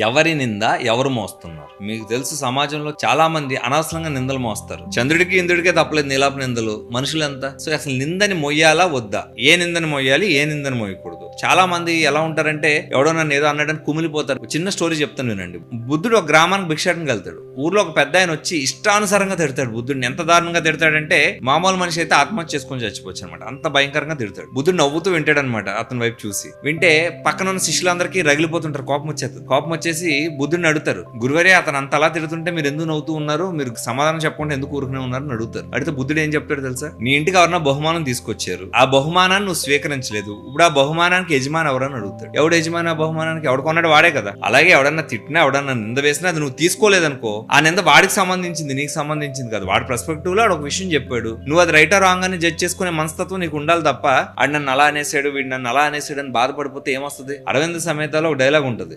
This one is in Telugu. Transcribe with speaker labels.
Speaker 1: ఎవరి నింద ఎవరు మోస్తున్నారు? మీకు తెలుసు, సమాజంలో చాలా మంది అనవసరంగా నిందలు మోస్తారు. చంద్రుడికి ఇంద్రుడికే తప్పలేదు నీలాప నిందలు. మనుషులంతా సో అసలు నిందని మొయ్యాలా వద్దా? ఏ నిందని మొయ్యాలి, ఏ నిందని మోయకూడదు? చాలా మంది ఎలా ఉంటారంటే, ఎవడో నన్ను ఏదో అన్నాడని కుమిలిపోతారు. చిన్న స్టోరీ చెప్తాను వినండి. బుద్ధుడు ఒక గ్రామానికి భిక్షాటనకి వెళ్తాడు. ఊర్లో ఒక పెద్ద ఆయన వచ్చి ఇష్టానుసారంగా తిడతాడు బుద్ధుడిని. ఎంత దారుణంగా తిడతాడంటే, మామూలు మనిషి అయితే ఆత్మహత్య చేసుకొని చచ్చిపోవచ్చు అనమాట. అంత భయంకరంగా తిడతాడు. బుద్ధుడు నవ్వుతూ వింటాడు అనమాట. అతని వైపు చూసి వింటే పక్కన ఉన్న శిష్యులందరికీ రగిలిపోతుంటారు. కోపం వచ్చేసి బుద్ధుడిని అడుగుతారు, గురువరే అతను అంత అలా తిడుతుంటే మీరు ఎందుకు నవ్వుతూ ఉన్నారు? మీరు సమాధానం చెప్పకుండా ఎందుకు ఊరుకునే ఉన్నారని అడుగుతారు. అడిగితే బుద్ధుడు ఏం చెప్తాడు తెలుసా? నీ ఇంటికి ఎవరన్నా బహుమానం తీసుకొచ్చారు, ఆ బహుమానాన్ని నువ్వు స్వీకరించలేదు, ఇప్పుడు ఆ బహుమానానికి యజమాని ఎవరని అడుగుతాడు. ఎవడు యజమాని? ఆ బహుమానానికి ఎవడు కొన్నాడు? వాడే కదా. అలాగే ఎవడన్నా తిట్టినా, ఎవడన్నా నింద వేసినా అది నువ్వు తీసుకోలేదనుకో, ఆ నింద వాడికి సంబంధించింది, నీకు సంబంధించింది కాదు. వాడి పర్స్పెక్టివ్ లో ఒక విషయం చెప్పాడు, నువ్వు అది రైటా రాంగ్ అని జడ్జ్ చేసుకునే మనస్తత్వం నీకు ఉండాలి తప్ప, ఆడు నన్ను అలా అనేసాడు, వీడు నన్ను అలా అనేసాడు అని బాధపడిపోతే ఏమొస్తుంది? అరవింద సమేతలో ఒక డైలాగ్ ఉంటుంది,